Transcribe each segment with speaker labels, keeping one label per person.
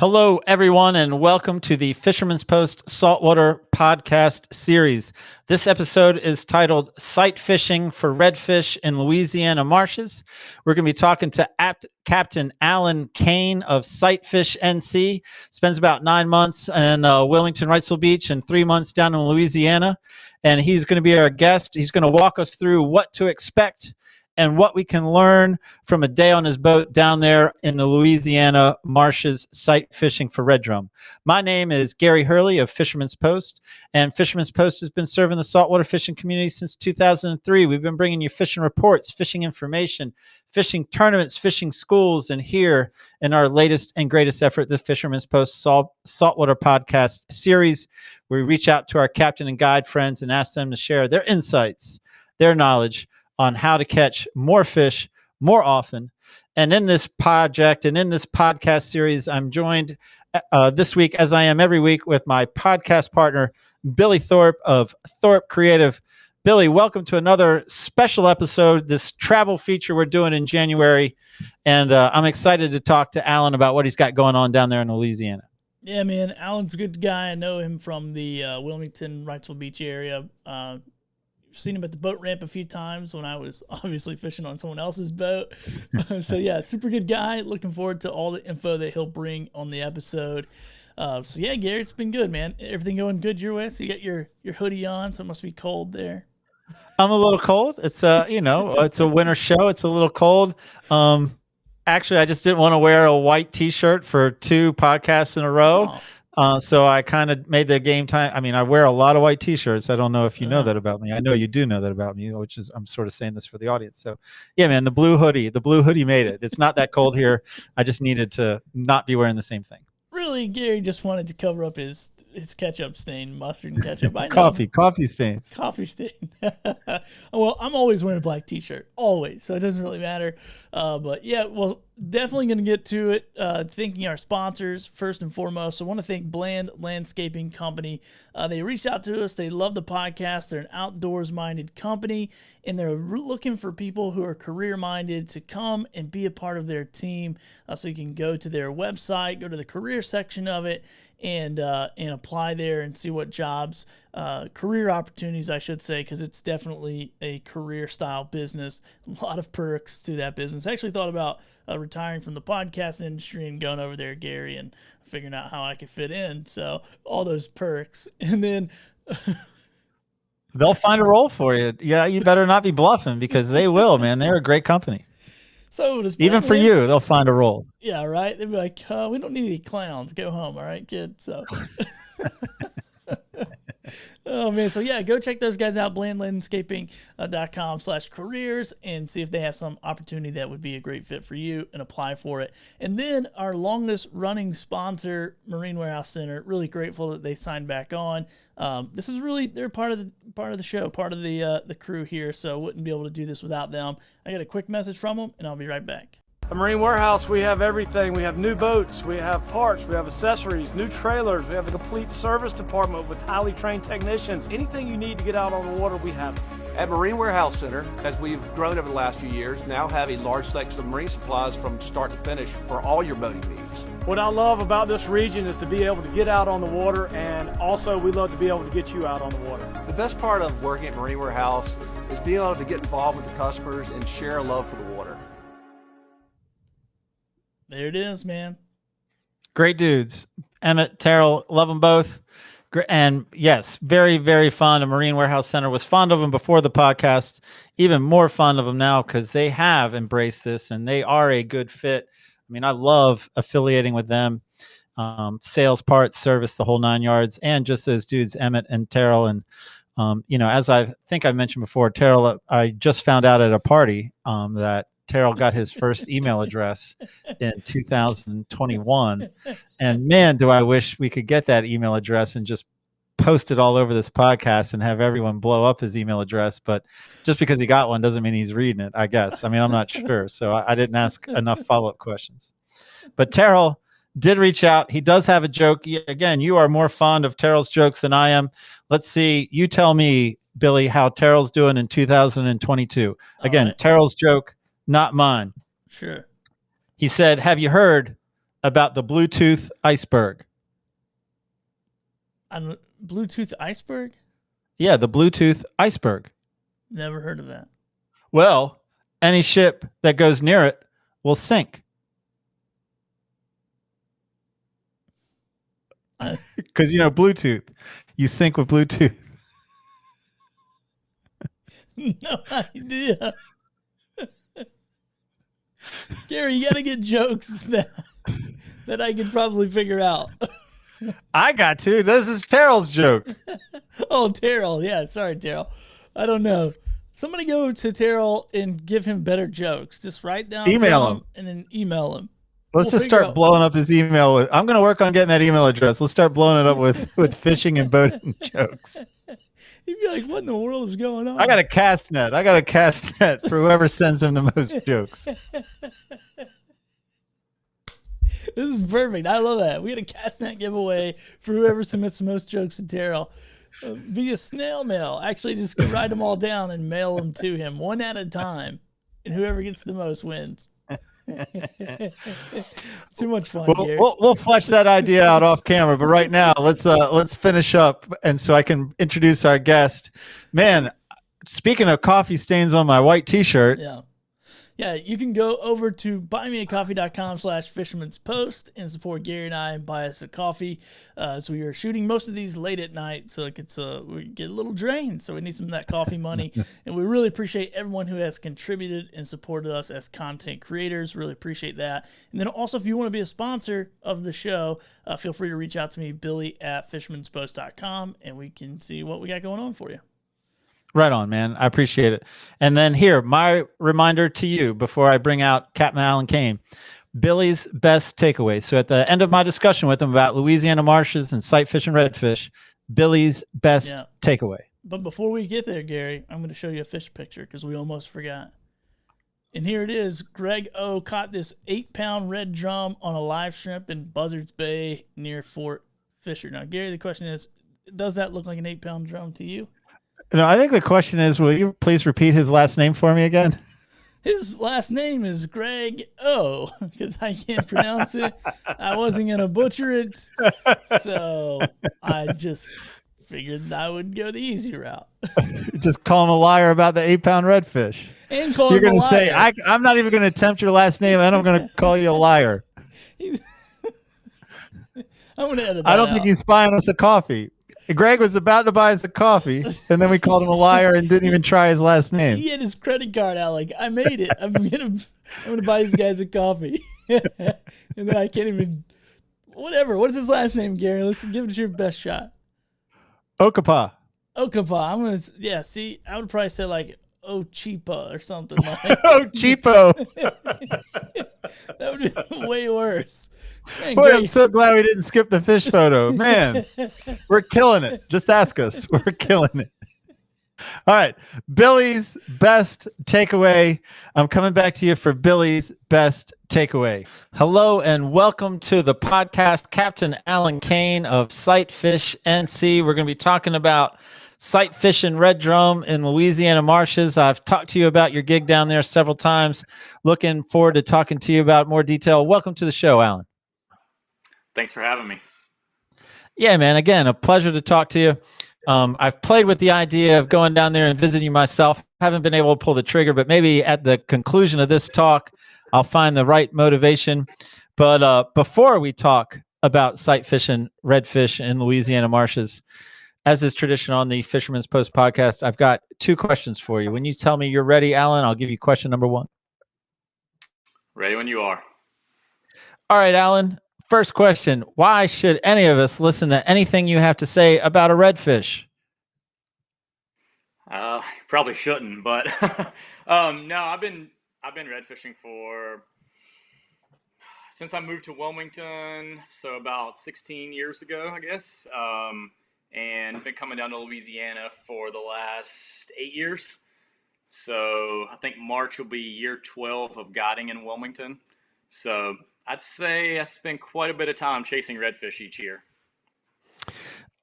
Speaker 1: Hello, everyone, and welcome to the Fisherman's Post Saltwater Podcast Series. This episode is titled Sightfishing for Redfish in Louisiana Marshes. We're going to be talking to Captain Alan Cain of Sightfish NC. Spends about 9 months in Wilmington, Wrightsville Beach, and 3 months down in Louisiana. And he's going to be our guest. He's going to walk us through what to expect and what we can learn from a day on his boat down there in the Louisiana marshes sight fishing for red drum. My name is Gary Hurley of Fisherman's Post, and Fisherman's Post has been serving the saltwater fishing community since 2003. We've been bringing you fishing reports, fishing information, fishing tournaments, fishing schools, and here in our latest and greatest effort, the Fisherman's Post Saltwater Podcast Series, where we reach out to our captain and guide friends and ask them to share their insights, their knowledge, on how to catch more fish more often. And in this project and in this podcast series, I'm joined this week, as I am every week, with my podcast partner, Billy Thorpe of Thorpe Creative. Billy, welcome to another special episode, this travel feature we're doing in January. And I'm excited to talk to Alan about what he's got going on down there in Louisiana.
Speaker 2: Yeah, man, Alan's a good guy. I know him from the Wilmington, Wrightsville Beach area. Seen him at the boat ramp a few times when I was obviously fishing on someone else's boat. So yeah, super good guy. Looking forward to all the info that he'll bring on the episode. So yeah, Gary, it's been good, man. Everything going good your way? So you got your hoodie on, so it must be cold there.
Speaker 1: I'm a little cold. It's it's a winter show. It's a little cold. Actually, I just didn't want to wear a white T-shirt for 2 podcasts in a row. Oh. So I kind of made the game time. I mean, I wear a lot of white T-shirts. I don't know if you know that about me. I know you do know that about me, which is, I'm sort of saying this for the audience. So yeah, man, the blue hoodie made it. It's not that cold here. I just needed to not be wearing the same thing.
Speaker 2: Really, Gary just wanted to cover up his ketchup stain, mustard and ketchup. I know.
Speaker 1: Coffee stain.
Speaker 2: Coffee stain. Well, I'm always wearing a black T-shirt, always, so it doesn't really matter. But yeah, well, definitely going to get to it. Thanking our sponsors first and foremost. So I want to thank Bland Landscaping Company. They reached out to us. They love the podcast. They're an outdoors-minded company, and they're looking for people who are career-minded to come and be a part of their team. So you can go to their website, go to the career section of it, and apply there and see what jobs, career opportunities, I should say, because it's definitely a career-style business. A lot of perks to that business. I actually thought about retiring from the podcast industry and going over there, Gary, and figuring out how I could fit in. So all those perks. And then
Speaker 1: they'll find a role for you. Yeah, you better not be bluffing, because they will, man. They're a great company.
Speaker 2: So
Speaker 1: even for you, they'll find a role.
Speaker 2: Yeah, right. They'll be like, we don't need any clowns. Go home, all right, kid. So, oh man. So yeah, go check those guys out. BlandLandscaping.com/careers and see if they have some opportunity that would be a great fit for you, and apply for it. And then our longest running sponsor, Marine Warehouse Center. Really grateful that they signed back on. This is really, they're part of the show, part of the crew here. So wouldn't be able to do this without them. I got a quick message from them, and I'll be right back.
Speaker 3: At Marine Warehouse, we have everything. We have new boats, we have parts, we have accessories, new trailers, we have a complete service department with highly trained technicians. Anything you need to get out on the water, we have it.
Speaker 4: At Marine Warehouse Center, as we've grown over the last few years, now have a large selection of marine supplies from start to finish for all your boating needs.
Speaker 3: What I love about this region is to be able to get out on the water, and also we love to be able to get you out on the water.
Speaker 4: The best part of working at Marine Warehouse is being able to get involved with the customers and share a love for the water.
Speaker 2: There it is, man.
Speaker 1: Great dudes. Emmett, Terrell, love them both. And yes, very, very fond of Marine Warehouse Center. Was fond of them before the podcast. Even more fond of them now, because they have embraced this and they are a good fit. I mean, I love affiliating with them. Sales, parts, service, the whole 9 yards. And just those dudes, Emmett and Terrell. And, as I think I mentioned before, Terrell, I just found out at a party that Terrell got his first email address in 2021. And man, do I wish we could get that email address and just post it all over this podcast and have everyone blow up his email address. But just because he got one doesn't mean he's reading it, I guess. I mean, I'm not sure. So I didn't ask enough follow-up questions. But Terrell did reach out. He does have a joke. Again, you are more fond of Terrell's jokes than I am. Let's see. You tell me, Billy, how Terrell's doing in 2022. Again, right. Terrell's joke, not mine.
Speaker 2: Sure.
Speaker 1: He said, "Have you heard about the Bluetooth iceberg?
Speaker 2: On Bluetooth iceberg?
Speaker 1: Yeah, the Bluetooth iceberg.
Speaker 2: Never heard of that.
Speaker 1: Well, any ship that goes near it will sink. Because, Bluetooth. You sync with Bluetooth.
Speaker 2: No idea. Gary, you got to get jokes that I can probably figure out.
Speaker 1: I got to. This is Terrell's joke.
Speaker 2: Oh, Terrell. Yeah, sorry, Terrell. I don't know. Somebody go to Terrell and give him better jokes. Just write down
Speaker 1: Email
Speaker 2: some
Speaker 1: him.
Speaker 2: and then email him.
Speaker 1: Let's just start blowing up his email. I'm going to work on getting that email address. Let's start blowing it up with fishing and boating jokes.
Speaker 2: He'd be like, what in the world is going on?
Speaker 1: I got a cast net for whoever sends him the most jokes.
Speaker 2: This is perfect. I love that. We had a cast net giveaway for whoever submits the most jokes to Terrell via snail mail. Actually, just write them all down and mail them to him one at a time. And whoever gets the most wins. Too much fun, Gary.
Speaker 1: We'll flesh that idea out off camera, but right now let's finish up, and so I can introduce our guest. Man, speaking of coffee stains on my white t-shirt,
Speaker 2: yeah, you can go over to buymeacoffee.com/fisherman's-post and support Gary and I and buy us a coffee. So we are shooting most of these late at night, so it gets we get a little drained, so we need some of that coffee money. And we really appreciate everyone who has contributed and supported us as content creators. Really appreciate that. And then also, if you want to be a sponsor of the show, feel free to reach out to me, Billy@fishermanspost.com, and we can see what we got going on for you.
Speaker 1: Right on, man. I appreciate it. And then here, my reminder to you before I bring out Capt and Cain, Billy's best takeaway. So at the end of my discussion with him about Louisiana marshes and sight fish and redfish, Billy's best takeaway.
Speaker 2: But before we get there, Gary, I'm going to show you a fish picture because we almost forgot. And here it is. Greg O caught this 8-pound red drum on a live shrimp in Buzzards Bay near Fort Fisher. Now, Gary, the question is, does that look like an 8-pound drum to you?
Speaker 1: I think the question is, will you please repeat his last name for me again?
Speaker 2: His last name is Greg O, because I can't pronounce it. I wasn't going to butcher it, so I just figured I would go the easy route.
Speaker 1: Just call him a liar about the 8-pound redfish.
Speaker 2: And call
Speaker 1: You're
Speaker 2: him a
Speaker 1: going to say,
Speaker 2: liar.
Speaker 1: I'm not even going to attempt your last name, and I'm going to call you a liar.
Speaker 2: I'm going to edit that
Speaker 1: I don't think he's buying us a coffee. Greg was about to buy us a coffee, and then we called him a liar and didn't even try his last name.
Speaker 2: He had his credit card out like, I made it. I'm gonna buy these guys a coffee. And then I can't even, whatever. What is his last name, Gary? Let's give it your best shot.
Speaker 1: Okapa.
Speaker 2: I'm going to, see, I would probably say like Ochipa or something like
Speaker 1: Oh, cheapo.
Speaker 2: that would be way worse. Man,
Speaker 1: Boy, I'm so glad we didn't skip the fish photo. Man, we're killing it. Just ask us. We're killing it. All right. Billy's best takeaway. I'm coming back to you for Billy's best takeaway. Hello and welcome to the podcast, Captain Alan Cain of Sightfish NC. We're going to be talking about sight fishing red drum in Louisiana marshes. I've talked to you about your gig down there several times. Looking forward to talking to you about more detail. Welcome to the show, Alan.
Speaker 5: Thanks for having me.
Speaker 1: Yeah, man. Again, a pleasure to talk to you. I've played with the idea of going down there and visiting myself. Haven't been able to pull the trigger, but maybe at the conclusion of this talk, I'll find the right motivation. But before we talk about sight fishing redfish in Louisiana marshes, as is tradition on the Fisherman's Post podcast, I've got 2 questions for you. When you tell me you're ready, Alan, I'll give you question number 1.
Speaker 5: Ready when you are.
Speaker 1: All right, Alan. First question. Why should any of us listen to anything you have to say about a redfish?
Speaker 5: Probably shouldn't, but no, I've been red fishing since I moved to Wilmington, so about 16 years ago, I guess. And been coming down to Louisiana for the last 8 years. So I think March will be year 12 of guiding in Wilmington. So I'd say I spend quite a bit of time chasing redfish each year.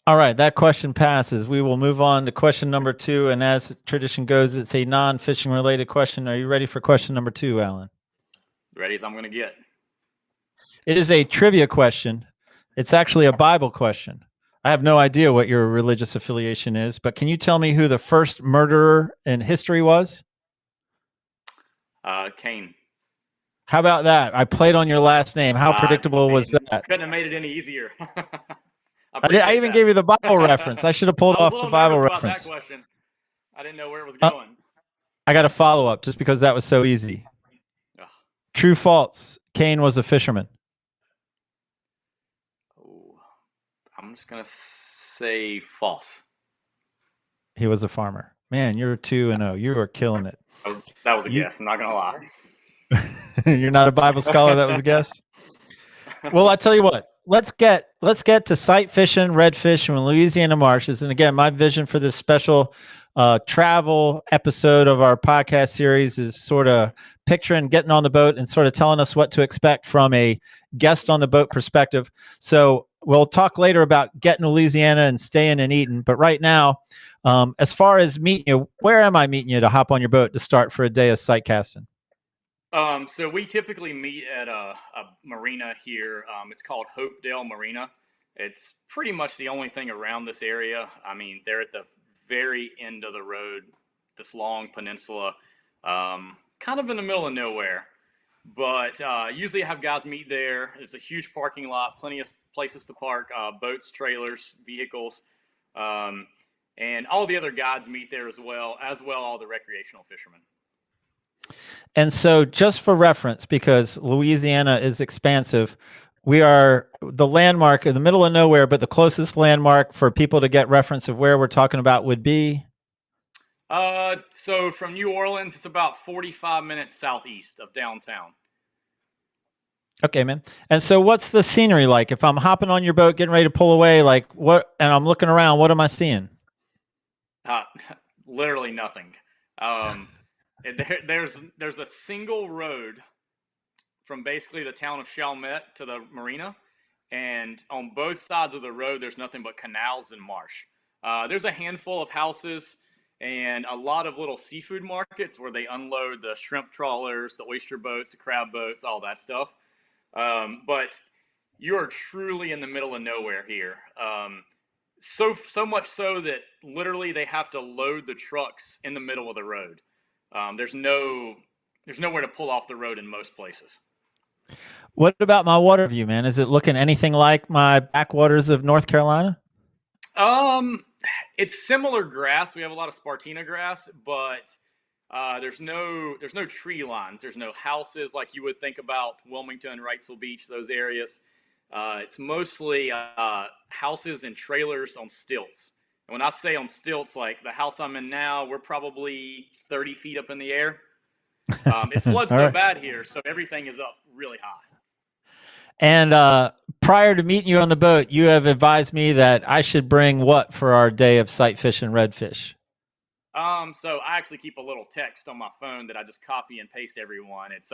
Speaker 1: All right, that question passes. We will move on to question number 2. And as tradition goes, it's a non-fishing related question. Are you ready for question number 2, Alan?
Speaker 5: Ready as I'm going to get.
Speaker 1: It is a trivia question. It's actually a Bible question. I have no idea what your religious affiliation is, but can you tell me who the first murderer in history was?
Speaker 5: Cain.
Speaker 1: How about that? I played on your last name. How predictable was
Speaker 5: Man,
Speaker 1: that?
Speaker 5: couldn't have made it any easier. I
Speaker 1: I
Speaker 5: appreciate
Speaker 1: even
Speaker 5: that.
Speaker 1: gave you the Bible reference. I should have pulled
Speaker 5: I was a
Speaker 1: off the
Speaker 5: little
Speaker 1: Bible
Speaker 5: nervous about that
Speaker 1: reference.
Speaker 5: question. I didn't know where it was
Speaker 1: Uh,
Speaker 5: going.
Speaker 1: I got a follow up just because that was so easy.
Speaker 5: Ugh.
Speaker 1: True, false. Cain was a fisherman.
Speaker 5: Oh, I'm just gonna say false.
Speaker 1: He was a farmer. Man, you're 2-0. You are killing it.
Speaker 5: That was a
Speaker 1: You,
Speaker 5: guess. I'm not gonna lie.
Speaker 1: you're not a Bible scholar. That was a guess. Well, I tell you what. Let's get to sight fishing, redfish in Louisiana marshes. And again, my vision for this special travel episode of our podcast series is sort of picturing getting on the boat and sort of telling us what to expect from a guest on the boat perspective. So we'll talk later about getting to Louisiana and staying and eating. But right now, as far as meeting you, where am I meeting you to hop on your boat to start for a day of sight casting?
Speaker 5: So we typically meet at a marina here. It's called Hopedale Marina. It's pretty much the only thing around this area. I mean, they're at the very end of the road, this long peninsula, kind of in the middle of nowhere. But usually I have guys meet there. It's a huge parking lot, plenty of places to park, boats, trailers, vehicles, and all the other guides meet there as well all the recreational fishermen.
Speaker 1: And so, just for reference, because Louisiana is expansive, we are the landmark in the middle of nowhere, but the closest landmark for people to get reference of where we're talking about would be.
Speaker 5: So from New Orleans, it's about 45 minutes southeast of downtown.
Speaker 1: Okay, man. And so, what's the scenery like? If I'm hopping on your boat, getting ready to pull away, like what? And I'm looking around, what am I seeing?
Speaker 5: Uh, Literally nothing. There's a single road from basically the town of Chalmette to the marina, and on both sides of the road, there's nothing but canals and marsh. There's a handful of houses and a lot of little seafood markets where they unload the shrimp trawlers, the oyster boats, the crab boats, all that stuff. But you are truly in the middle of nowhere here. So much so that literally they have to load the trucks in the middle of the road. There's nowhere to pull off the road in most places.
Speaker 1: What about my water view, man? Is it looking anything like my backwaters of North Carolina?
Speaker 5: It's similar grass. We have a lot of Spartina grass, but there's no tree lines. There's no houses like you would think about Wilmington, Wrightsville Beach, those areas. It's mostly houses and trailers on stilts. And when I say on stilts, like the house I'm in now, we're probably 30 feet up in the air. It floods so bad here, so everything is up really high.
Speaker 1: And prior to meeting you on the boat, you have advised me that I should bring what for our day of sight fishing redfish?
Speaker 5: So I actually keep a little text on my phone that I just copy and paste everyone. It's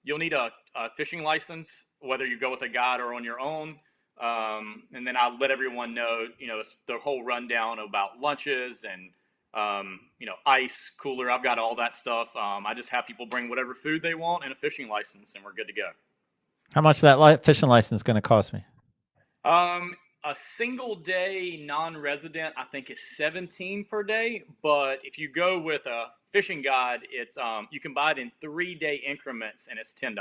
Speaker 5: you'll need a fishing license, whether you go with a guide or on your own. And then I let everyone know, it's the whole rundown about lunches and ice, cooler. I've got all that stuff. I just have people bring whatever food they want and a fishing license, and we're good to go.
Speaker 1: How much that fishing license going to cost me?
Speaker 5: A single day non-resident, I think, is $17 per day. But if you go with a fishing guide, it's you can buy it in 3-day increments, and it's $10.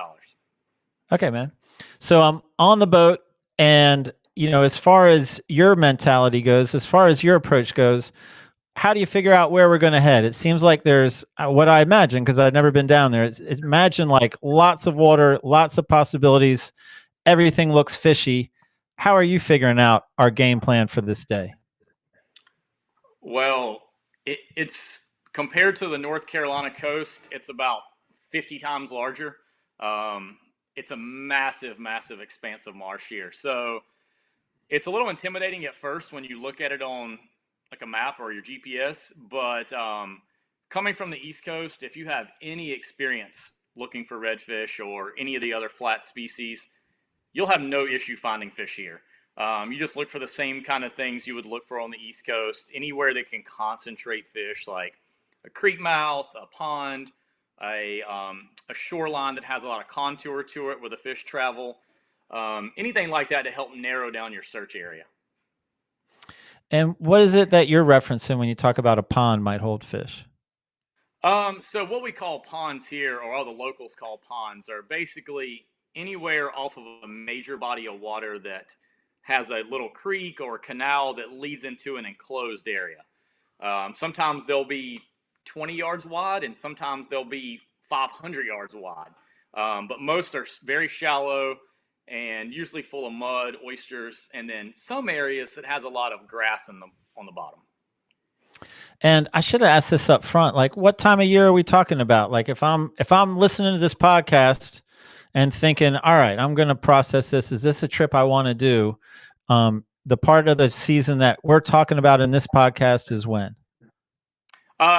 Speaker 1: Okay, man. So I'm on the boat, and as far as your mentality goes, as far as your approach goes, how do you figure out where we're going to head? It seems like there's what I imagine, because I've never been down there. It's imagine like lots of water, lots of possibilities. Everything looks fishy. How are you figuring out our game plan for this day?
Speaker 5: Well, it's compared to the North Carolina coast, it's about 50 times larger. It's a massive, massive, expansive marsh here. So it's a little intimidating at first when you look at it on like a map or your GPS, but coming from the East Coast, if you have any experience looking for redfish or any of the other flat species, you'll have no issue finding fish here. You just look for the same kind of things you would look for on the East Coast, anywhere that can concentrate fish, like a creek mouth, a pond, a shoreline that has a lot of contour to it where the fish travel. anything like that to help narrow down your search area.
Speaker 1: And what is it that you're referencing when you talk about a pond might hold fish?
Speaker 5: So what we call ponds here, or all the locals call ponds, are basically anywhere off of a major body of water that has a little creek or canal that leads into an enclosed area. Sometimes they'll be 20 yards wide, and sometimes they'll be 500 yards wide. But most are very shallow and usually full of mud, oysters, and then some areas that has a lot of grass on the bottom.
Speaker 1: And I should have asked this up front. Like, what time of year are we talking about? Like, if I'm listening to this podcast and thinking, all right, I'm going to process this. Is this a trip I want to do? The part of the season that we're talking about in this podcast is when?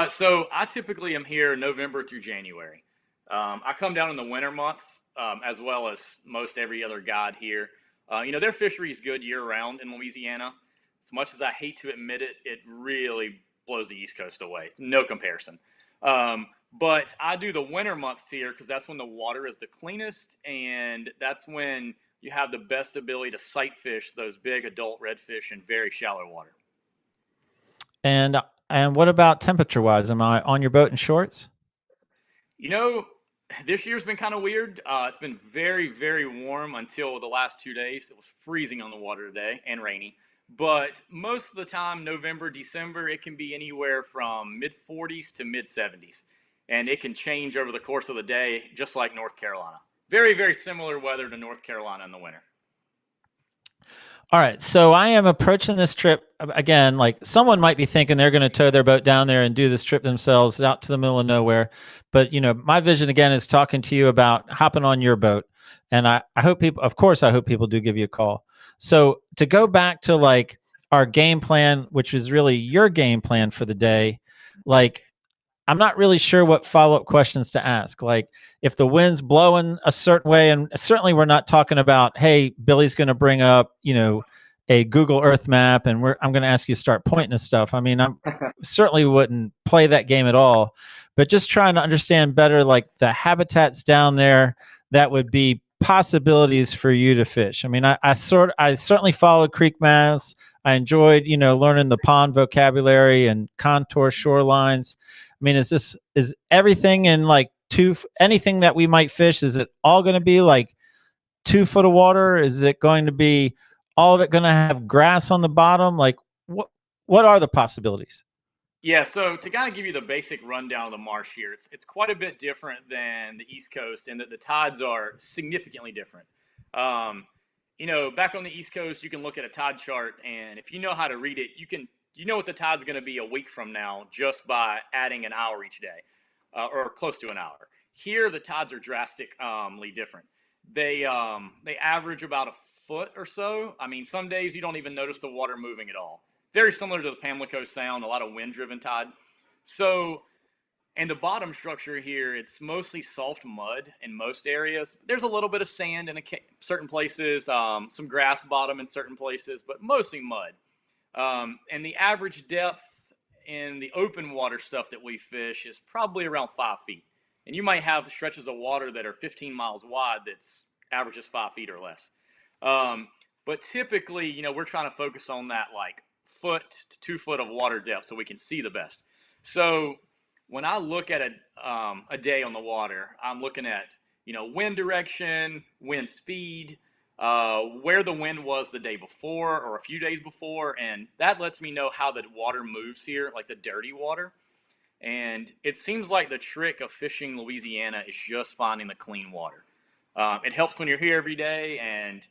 Speaker 5: So I typically am here November through January. I come down in the winter months, as well as most every other guide here. Their fishery is good year round in Louisiana. As much as I hate to admit it, it really blows the East Coast away. It's no comparison. But I do the winter months here because that's when the water is the cleanest, and that's when you have the best ability to sight fish those big adult redfish in very shallow water.
Speaker 1: And what about temperature wise? Am I on your boat in shorts?
Speaker 5: This year's been kind of weird. It's been very, very warm until the last 2 days. It was freezing on the water today and rainy. But most of the time, November, December, it can be anywhere from mid-40s to mid-70s. And it can change over the course of the day, just like North Carolina. Very, very similar weather to North Carolina in the winter.
Speaker 1: All right. So I am approaching this trip again. Like, someone might be thinking they're going to tow their boat down there and do this trip themselves out to the middle of nowhere. But, my vision again is talking to you about hopping on your boat. And I hope people, of course, I hope people do give you a call. So to go back to like our game plan, which is really your game plan for the day, like, I'm not really sure what follow-up questions to ask. Like, if the wind's blowing a certain way, and certainly we're not talking about, hey, Billy's going to bring up, a Google Earth map, and I'm going to ask you to start pointing to stuff. I mean, I certainly wouldn't play that game at all, but just trying to understand better, like the habitats down there that would be possibilities for you to fish. I mean, I certainly followed creek maps. I enjoyed, learning the pond vocabulary and contour shorelines. I mean, is everything in like anything that we might fish? Is it all going to be like 2 foot of water? Is it going to be all of it going to have grass on the bottom? Like, what are the possibilities?
Speaker 5: Yeah, so to kind of give you the basic rundown of the marsh here, it's quite a bit different than the East Coast in that the tides are significantly different. Back on the East Coast, you can look at a tide chart, and if you know how to read it, you know what the tide's going to be a week from now just by adding an hour each day, or close to an hour. Here, the tides are drastically different. They average about a foot or so. I mean, some days you don't even notice the water moving at all. Very similar to the Pamlico Sound, a lot of wind-driven tide. So, and the bottom structure here, it's mostly soft mud in most areas. There's a little bit of sand in certain places, some grass bottom in certain places, but mostly mud. And the average depth in the open water stuff that we fish is probably around 5 feet. And you might have stretches of water that are 15 miles wide that's averages 5 feet or less. But typically, we're trying to focus on that like foot to 2 foot of water depth so we can see the best. So when I look at a day on the water, I'm looking at, wind direction, wind speed, where the wind was the day before or a few days before, and that lets me know how the water moves here, like the dirty water. And it seems like the trick of fishing Louisiana is just finding the clean water. It helps when you're here every day and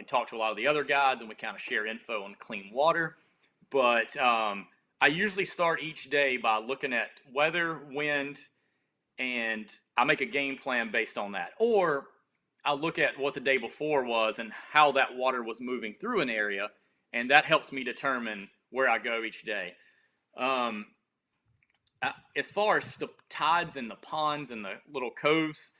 Speaker 5: talk to a lot of the other guides, and we kind of share info on clean water. But I usually start each day by looking at weather, wind, and I make a game plan based on that. Or I look at what the day before was and how that water was moving through an area, and that helps me determine where I go each day. As far as the tides and the ponds and the little coves,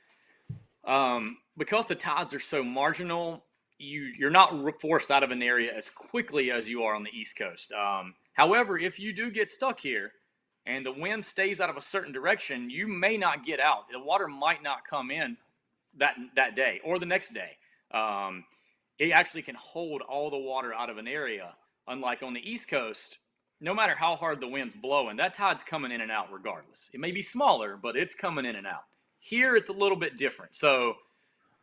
Speaker 5: because the tides are so marginal, you're not forced out of an area as quickly as you are on the East Coast. However, if you do get stuck here and the wind stays out of a certain direction, you may not get out. The water might not come in that day or the next day. it actually can hold all the water out of an area. Unlike on the East Coast, no matter how hard the wind's blowing, that tide's coming in and out regardless. It may be smaller, but it's coming in and out. Here, it's a little bit different. So,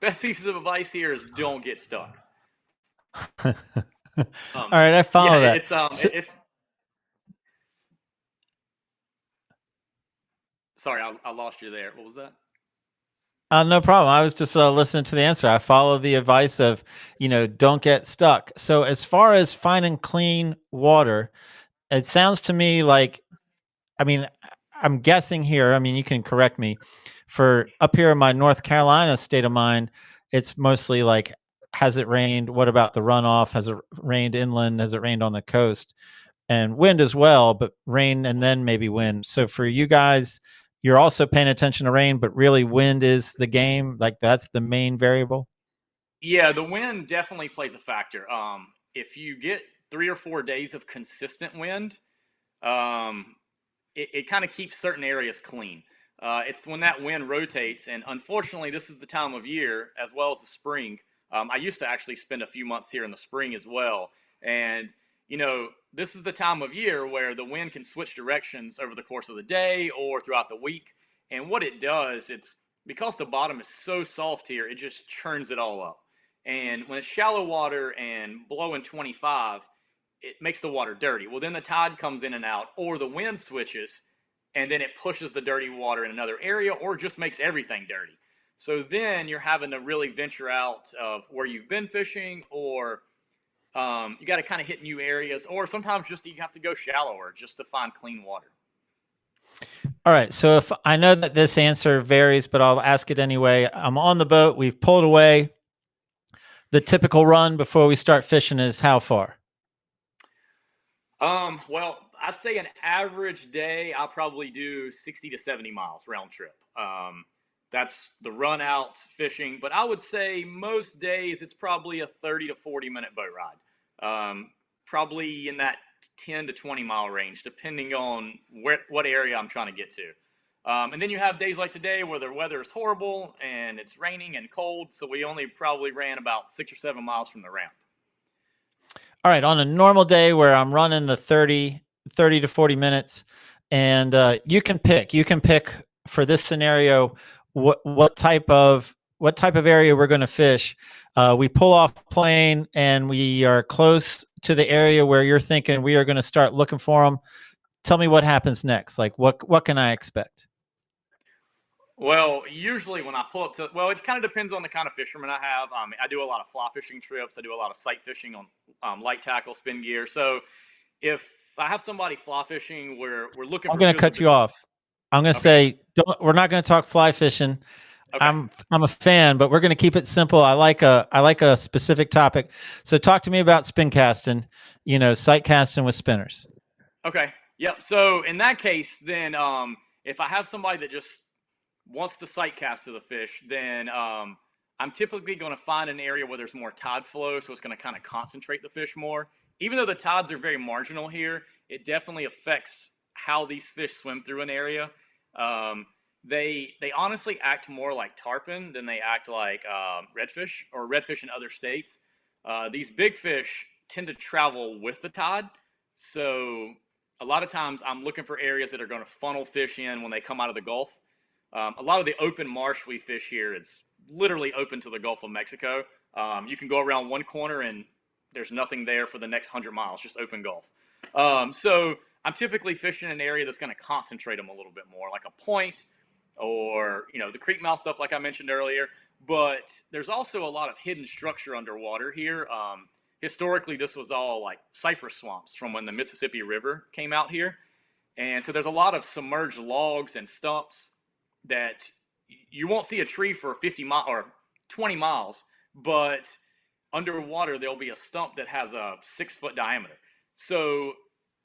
Speaker 5: best piece of advice here is don't get stuck.
Speaker 1: All right, I follow that.
Speaker 5: It's. Sorry, I lost you there. What was that?
Speaker 1: No problem. I was just listening to the answer. I follow the advice of, don't get stuck. So as far as finding clean water, it sounds to me like, I mean, I'm guessing here. I mean, you can correct me. For up here in my North Carolina state of mind, it's mostly like, has it rained? What about the runoff? Has it rained inland? Has it rained on the coast? And wind as well, but rain and then maybe wind. So for you guys, you're also paying attention to rain, but really wind is the game. Like that's the main variable.
Speaker 5: Yeah, the wind definitely plays a factor. If you get 3 or 4 days of consistent wind, it kind of keeps certain areas clean. It's when that wind rotates, and unfortunately, this is the time of year as well as the spring. I used to actually spend a few months here in the spring as well, and this is the time of year where the wind can switch directions over the course of the day or throughout the week. And what it does, it's because the bottom is so soft here, it just churns it all up. And when it's shallow water and blowing 25, it makes the water dirty. Well, then the tide comes in and out, or the wind switches, and then it pushes the dirty water in another area, or just makes everything dirty. So then you're having to really venture out of where you've been fishing, or you got to kind of hit new areas, or sometimes just you have to go shallower just to find clean water.
Speaker 1: All right. So if I know that this answer varies, but I'll ask it anyway. I'm on the boat. We've pulled away. The typical run before we start fishing is how far?
Speaker 5: Well, I'd say an average day, I'll probably do 60 to 70 miles round trip. That's the run out fishing, but I would say most days it's probably a 30 to 40 minute boat ride. Probably in that 10 to 20 mile range, depending on what area I'm trying to get to. And then you have days like today where the weather is horrible and it's raining and cold, so we only probably ran about 6 or 7 miles from the ramp.
Speaker 1: All right. On a normal day where I'm running the 30 to 40 minutes, and you can pick for this scenario what type of area we're going to fish. We pull off plane and we are close to the area where you're thinking we are going to start looking for them. Tell me what happens next. Like what can I expect?
Speaker 5: Well, usually when I pull up to, it kind of depends on the kind of fisherman I have. I do a lot of fly fishing trips. I do a lot of sight fishing on light tackle, spin gear. So if I have somebody fly fishing, we're looking.
Speaker 1: I'm going to cut you off. I'm going to say we're not going to talk fly fishing. Okay. I'm a fan, but we're going to keep it simple. I like a specific topic. So talk to me about spin casting. Sight casting with spinners.
Speaker 5: Okay. Yep. So in that case, then if I have somebody that just wants to sight cast to the fish, then I'm typically going to find an area where there's more tide flow, so it's going to kind of concentrate the fish more. Even though the tides are very marginal here, it definitely affects how these fish swim through an area. They honestly act more like tarpon than they act like redfish or redfish in other states. These big fish tend to travel with the tide, so a lot of times I'm looking for areas that are going to funnel fish in when they come out of the Gulf. A lot of the open marsh we fish here is literally open to the Gulf of Mexico. You can go around one corner and there's nothing there for the next 100 miles, just open Gulf. So I'm typically fishing in an area that's going to concentrate them a little bit more, like a point or, the creek mouth stuff like I mentioned earlier. But there's also a lot of hidden structure underwater here. Historically, this was all like cypress swamps from when the Mississippi River came out here. And so there's a lot of submerged logs and stumps that you won't see a tree for 50 miles or 20 miles, but underwater there'll be a stump that has a 6-foot diameter. So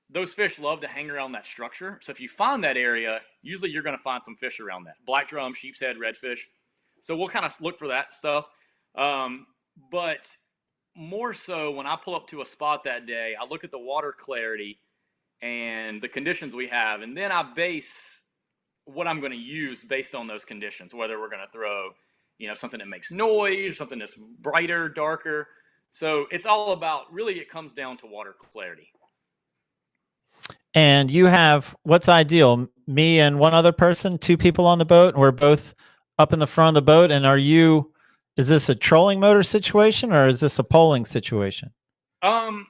Speaker 5: those fish love to hang around that structure. So if you find that area, usually you're going to find some fish around that. Black drum, sheep's head, redfish. So we'll kind of look for that stuff. But more so when I pull up to a spot that day, I look at the water clarity and the conditions we have, and then I base what I'm going to use based on those conditions, whether we're going to throw something that makes noise, something that's brighter, darker. So it's all about, really, it comes down to water clarity.
Speaker 1: And you have, what's ideal? Me and one other person, two people on the boat, and we're both up in the front of the boat. And is this a trolling motor situation or is this a poling situation?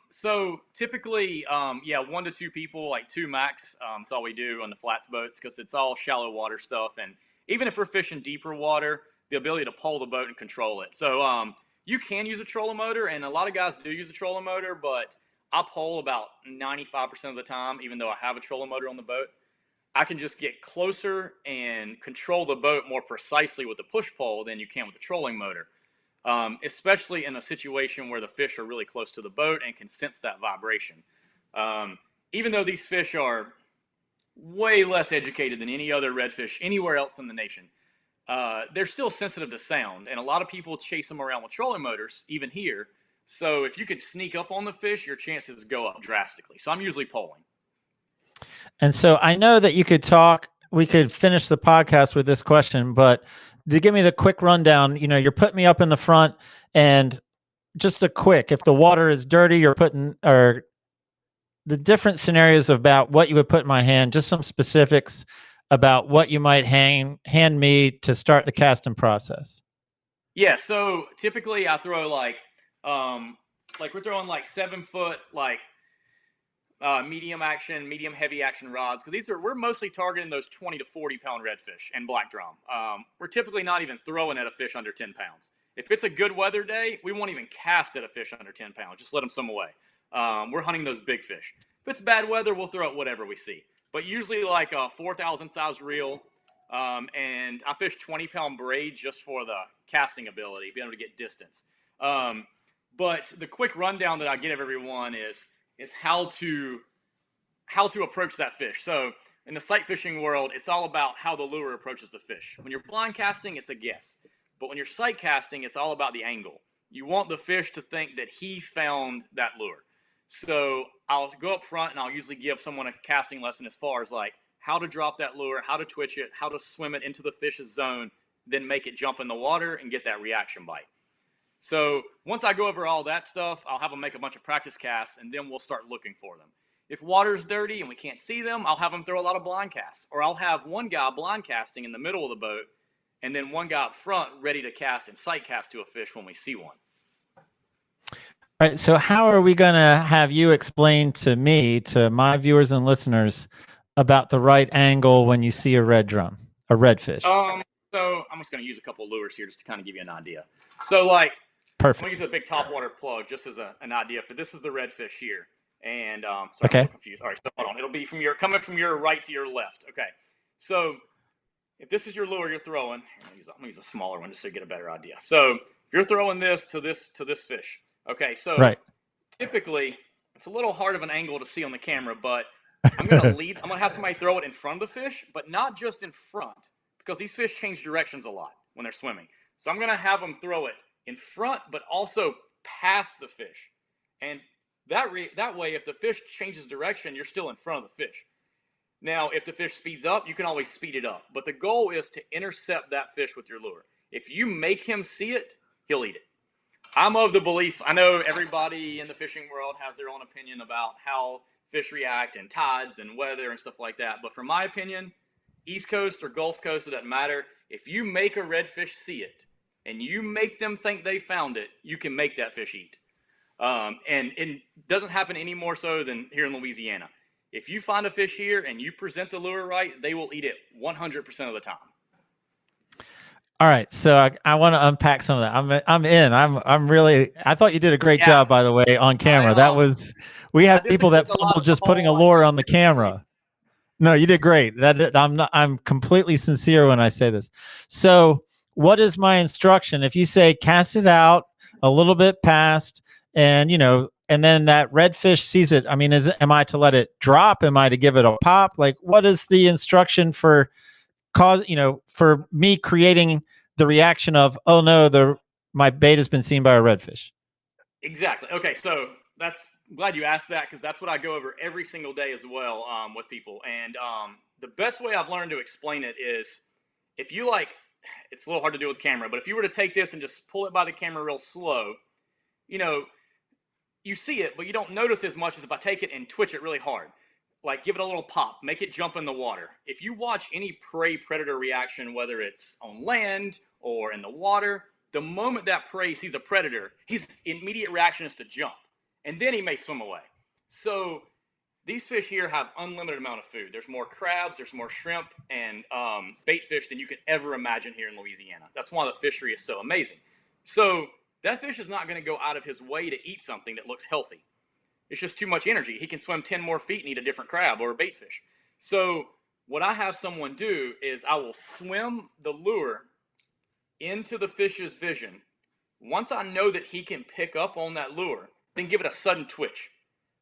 Speaker 5: So typically, 1 to 2 people, like 2 max. It's all we do on the flats boats because it's all shallow water stuff. And even if we're fishing deeper water, the ability to pole the boat and control it. So, you can use a trolling motor, and a lot of guys do use a trolling motor, but I pole about 95% of the time, even though I have a trolling motor on the boat. I can just get closer and control the boat more precisely with the push pole than you can with the trolling motor. Especially in a situation where the fish are really close to the boat and can sense that vibration. Even though these fish are way less educated than any other redfish anywhere else in the nation, they're still sensitive to sound, and a lot of people chase them around with trolling motors, even here. So if you could sneak up on the fish, your chances go up drastically. So I'm usually poling.
Speaker 1: And so I know that we could finish the podcast with this question, but to give me the quick rundown, you're putting me up in the front, and just if the water is dirty, or the different scenarios about what you would put in my hand, just some specifics about what you might hand me to start the casting process.
Speaker 5: Yeah, so typically I throw we're throwing 7 foot, medium heavy action rods, because we're mostly targeting those 20 to 40 pound redfish and black drum. We're typically not even throwing at a fish under 10 pounds. If it's a good weather day, we won't even cast at a fish under 10 pounds. Just let them swim away. We're hunting those big fish. If it's bad weather, we'll throw at whatever we see. But usually a 4,000 size reel, and I fish 20 pound braid just for the casting ability, being able to get distance. But the quick rundown that I give everyone is how to approach that fish. So in the sight fishing world, it's all about how the lure approaches the fish. When you're blind casting, it's a guess. But when you're sight casting, it's all about the angle. You want the fish to think that he found that lure. So I'll go up front and I'll usually give someone a casting lesson as far as how to drop that lure, how to twitch it, how to swim it into the fish's zone, then make it jump in the water and get that reaction bite. So once I go over all that stuff, I'll have them make a bunch of practice casts, and then we'll start looking for them. If water's dirty and we can't see them, I'll have them throw a lot of blind casts. Or I'll have one guy blind casting in the middle of the boat, and then one guy up front ready to cast and sight cast to a fish when we see one.
Speaker 1: All right, so how are we going to have you explain to my viewers and listeners, about the right angle when you see a redfish?
Speaker 5: So I'm just going to use a couple of lures here just to kind of give you an idea. So
Speaker 1: Perfect.
Speaker 5: I'm going to use a big topwater plug just as an idea. This is the redfish here. And sorry,
Speaker 1: Okay.
Speaker 5: I'm a little confused. All right, so hold on. It'll be coming from your right to your left. Okay. So if this is your lure you're throwing, I'm gonna use a smaller one just so you get a better idea. So if you're throwing this to this fish, okay. So
Speaker 1: right.
Speaker 5: Typically it's a little hard of an angle to see on the camera, but I'm gonna have somebody throw it in front of the fish, but not just in front, because these fish change directions a lot when they're swimming. So I'm gonna have them throw it in front, but also past the fish, and that way, if the fish changes direction, you're still in front of the fish. Now, if the fish speeds up, you can always speed it up. But the goal is to intercept that fish with your lure. If you make him see it, he'll eat it. I'm of the belief, I know everybody in the fishing world has their own opinion about how fish react and tides and weather and stuff like that. But from my opinion, East Coast or Gulf Coast, it doesn't matter. If you make a redfish see it and you make them think they found it, you can make that fish eat. And it doesn't happen any more so than here in Louisiana. If you find a fish here and you present the lure right, they will eat it 100% of the time.
Speaker 1: All right, so I want to unpack some of that. I'm in. I'm really. I thought you did a great job, by the way, on camera. We have people that fumble just putting a lure on the camera. No, you did great. I'm completely sincere when I say this. So, what is my instruction? If you say cast it out a little bit past, and then that redfish sees it, I mean, am I to let it drop? Am I to give it a pop? What is the instruction for for me creating the reaction of, oh no, my bait has been seen by a redfish?
Speaker 5: Exactly. Okay, so I'm glad you asked that, because that's what I go over every single day as well with people. And the best way I've learned to explain it is, if you it's a little hard to do with camera, but if you were to take this and just pull it by the camera real slow, you know, you see it, but you don't notice as much as if I take it and twitch it really hard. Like give it a little pop, make it jump in the water. If you watch any prey predator reaction, whether it's on land or in the water, the moment that prey sees a predator, his immediate reaction is to jump, and then he may swim away. So these fish here have unlimited amount of food. There's more crabs, there's more shrimp, and bait fish than you could ever imagine here in Louisiana. That's why the fishery is so amazing. So that fish is not going to go out of his way to eat something that looks healthy. It's just too much energy. He can swim 10 more feet and eat a different crab or a bait fish. So what I have someone do is I will swim the lure into the fish's vision. Once I know that he can pick up on that lure, then give it a sudden twitch.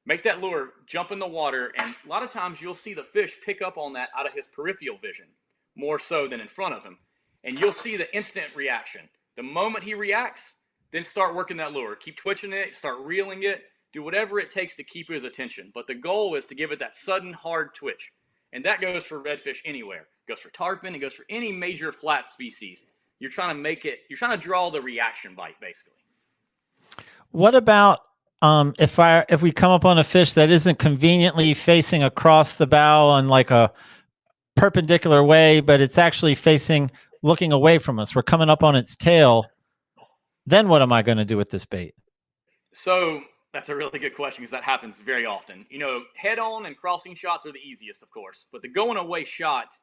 Speaker 5: Make that lure jump in the water, and a lot of times you'll see the fish pick up on that out of his peripheral vision, more so than in front of him. And you'll see the instant reaction. The moment he reacts, then start working that lure. Keep twitching it, start reeling it, do whatever it takes to keep his attention. But the goal is to give it that sudden, hard twitch. And that goes for redfish anywhere. It goes for tarpon, it goes for any major flat species. You're trying to draw the reaction bite, basically.
Speaker 1: What about if we come up on a fish that isn't conveniently facing across the bow on like a perpendicular way, but it's actually looking away from us? We're coming up on its tail. Then what am I going to do with this bait?
Speaker 5: So that's a really good question, because that happens very often. You know, head on and crossing shots are the easiest, of course, but the going away shot,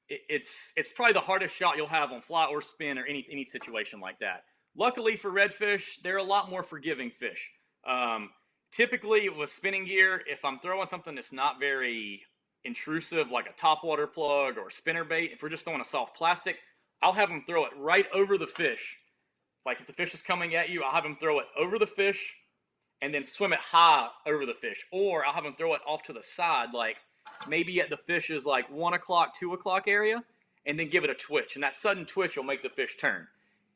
Speaker 5: it's probably the hardest shot you'll have on fly or spin or any situation like that. Luckily for redfish, they're a lot more forgiving fish. Typically with spinning gear, if I'm throwing something that's not very intrusive, like a topwater plug or a spinner bait, if we're just throwing a soft plastic, I'll have them throw it right over the fish. Like if the fish is coming at you, I'll have them throw it over the fish and then swim it high over the fish. Or I'll have them throw it off to the side, like maybe at the fish's like 1 o'clock, 2 o'clock area, and then give it a twitch. And that sudden twitch will make the fish turn.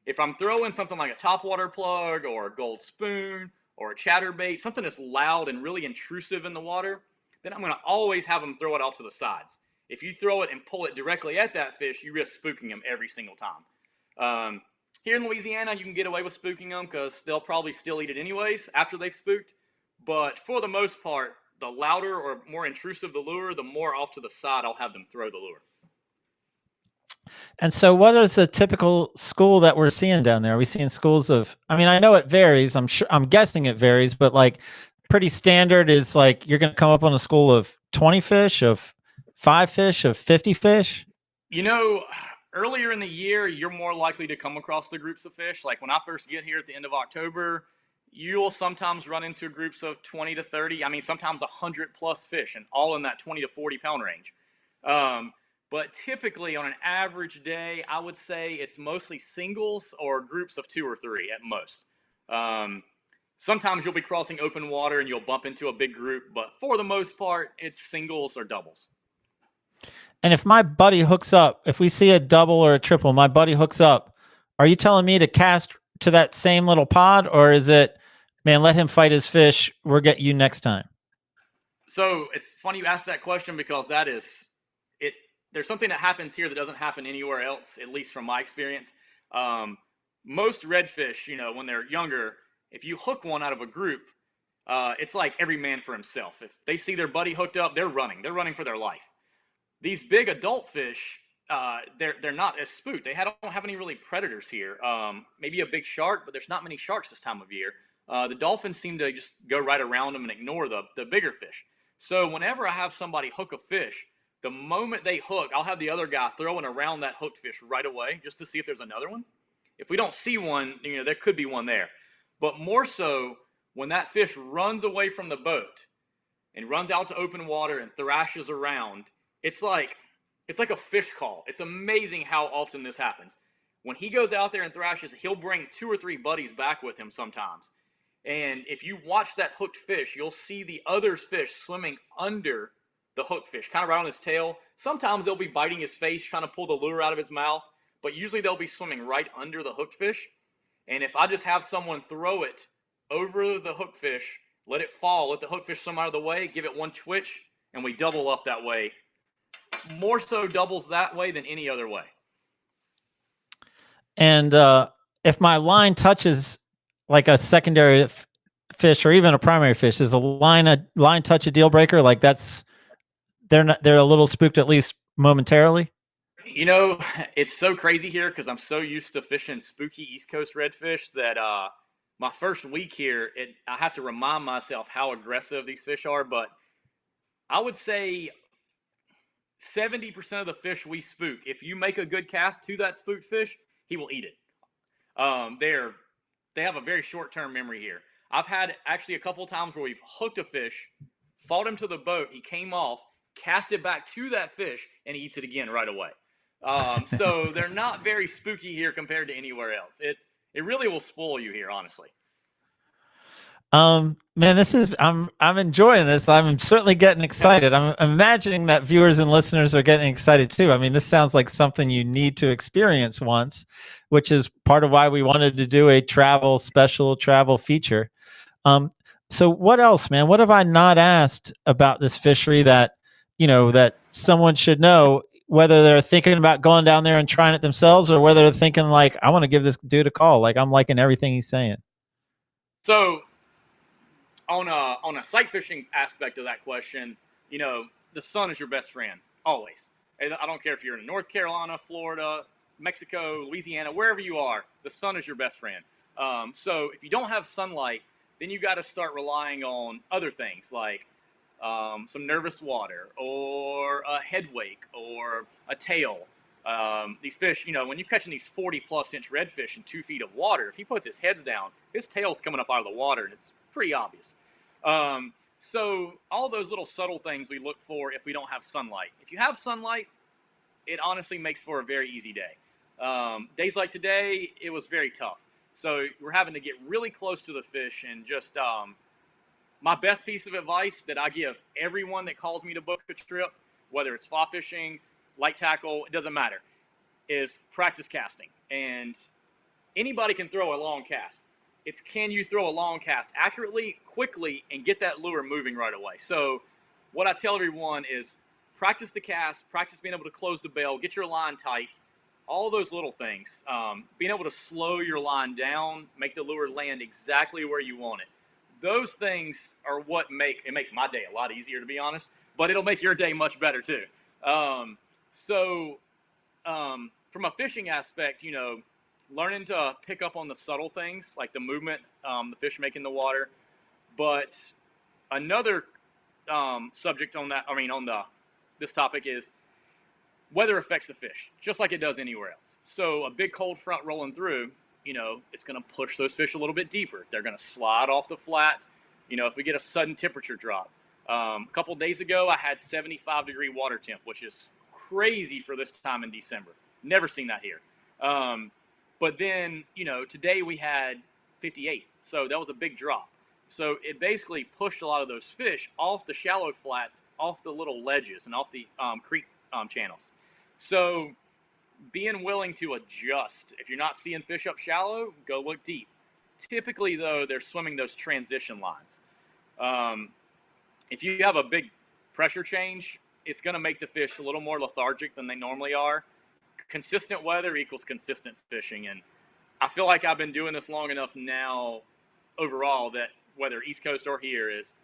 Speaker 5: If I'm throwing something like a topwater plug or a gold spoon or a chatterbait, something that's loud and really intrusive in the water, then I'm going to always have them throw it off to the sides. If you throw it and pull it directly at that fish, you risk spooking them every single time. Here in Louisiana, you can get away with spooking them because they'll probably still eat it anyways after they've spooked. But for the most part, the louder or more intrusive the lure, the more off to the side I'll have them throw the lure.
Speaker 1: And so what is a typical school that we're seeing down there? Are we seeing schools of, I mean, I know it varies. I'm guessing it varies, but like pretty standard is like, you're going to come up on a school of 20 fish, of 5 fish, of 50 fish.
Speaker 5: You know, earlier in the year, you're more likely to come across the groups of fish. Like when I first get here at the end of October, you'll sometimes run into groups of 20 to 30. I mean, sometimes 100 plus fish, and all in that 20 to 40 pound range. But typically on an average day, I would say it's mostly singles or groups of 2 or 3 at most. Sometimes you'll be crossing open water and you'll bump into a big group, but for the most part, it's singles or doubles.
Speaker 1: And if my buddy hooks up, if we see a double or a triple, my buddy hooks up, are you telling me to cast to that same little pod, or is it, man, let him fight his fish, we'll get you next time?
Speaker 5: So it's funny you asked that question, because that is it. There's something that happens here that doesn't happen anywhere else, at least from my experience. Most redfish, you know, when they're younger, if you hook one out of a group, it's like every man for himself. If they see their buddy hooked up, they're running for their life. These big adult fish, they're not as spooked. They don't have any really predators here. Maybe a big shark, but there's not many sharks this time of year. The dolphins seem to just go right around them and ignore the bigger fish. So whenever I have somebody hook a fish, the moment they hook, I'll have the other guy throwing around that hooked fish right away just to see if there's another one. If we don't see one, you know, there could be one there. But more so, when that fish runs away from the boat and runs out to open water and thrashes around, it's like a fish call. It's amazing how often this happens. When he goes out there and thrashes, he'll bring 2 or 3 buddies back with him sometimes. And if you watch that hooked fish, you'll see the other fish swimming under the hooked fish, kind of right on his tail. Sometimes they'll be biting his face, trying to pull the lure out of his mouth, but usually they'll be swimming right under the hooked fish. And if I just have someone throw it over the hooked fish, let it fall, let the hooked fish swim out of the way, give it one twitch, and we double up that way. More so doubles that way than any other way.
Speaker 1: And if my line touches like a secondary fish or even a primary fish, is a line touch a deal breaker? Like they're a little spooked at least momentarily.
Speaker 5: You know, it's so crazy here because I'm so used to fishing spooky East Coast redfish that my first week here, I have to remind myself how aggressive these fish are. But I would say 70% of the fish we spook, if you make a good cast to that spooked fish, he will eat it. They have a very short term memory here. I've had actually a couple times where we've hooked a fish, fought him to the boat, he came off, cast it back to that fish, and he eats it again right away. So they're not very spooky here compared to anywhere else. It really will spoil you here, honestly.
Speaker 1: Man, I'm enjoying this. I'm certainly getting excited. I'm imagining that viewers and listeners are getting excited too. I mean, this sounds like something you need to experience once, which is part of why we wanted to do a travel feature. So what else, man? What have I not asked about this fishery that, that someone should know, whether they're thinking about going down there and trying it themselves or whether they're thinking like, I want to give this dude a call. Like I'm liking everything he's saying.
Speaker 5: So on a sight fishing aspect of that question, the sun is your best friend always. I don't care if you're in North Carolina, Florida, Mexico, Louisiana, wherever you are, the sun is your best friend. So if you don't have sunlight, then you got to start relying on other things like some nervous water or a head wake or a tail. These fish, when you're catching these 40+ inch redfish in 2 feet of water, if he puts his heads down, his tail's coming up out of the water, and it's pretty obvious. So all those little subtle things we look for if we don't have sunlight. If you have sunlight, it honestly makes for a very easy day. Days like today, it was very tough. So we're having to get really close to the fish and just my best piece of advice that I give everyone that calls me to book a trip, whether it's fly fishing, light tackle, it doesn't matter, is practice casting. And anybody can throw a long cast. It's can you throw a long cast accurately, quickly, and get that lure moving right away. So what I tell everyone is practice the cast, practice being able to close the bail, get your line tight, all those little things. Being able to slow your line down, make the lure land exactly where you want it. Those things are what makes my day a lot easier, to be honest, but it'll make your day much better too. So from a fishing aspect, learning to pick up on the subtle things like the movement the fish make in the water. But another subject on this topic is weather affects the fish just like it does anywhere else. So a big cold front rolling through, it's going to push those fish a little bit deeper. They're going to slide off the flat. If we get a sudden temperature drop. A couple days ago, I had 75-degree water temp, which is crazy for this time in December. Never seen that here. But then, today we had 58. So that was a big drop. So it basically pushed a lot of those fish off the shallow flats, off the little ledges, and off the creek channels. So being willing to adjust. If you're not seeing fish up shallow, go look deep. Typically, though, they're swimming those transition lines. If you have a big pressure change, it's going to make the fish a little more lethargic than they normally are. Consistent weather equals consistent fishing. And I feel like I've been doing this long enough now overall that whether East Coast or here is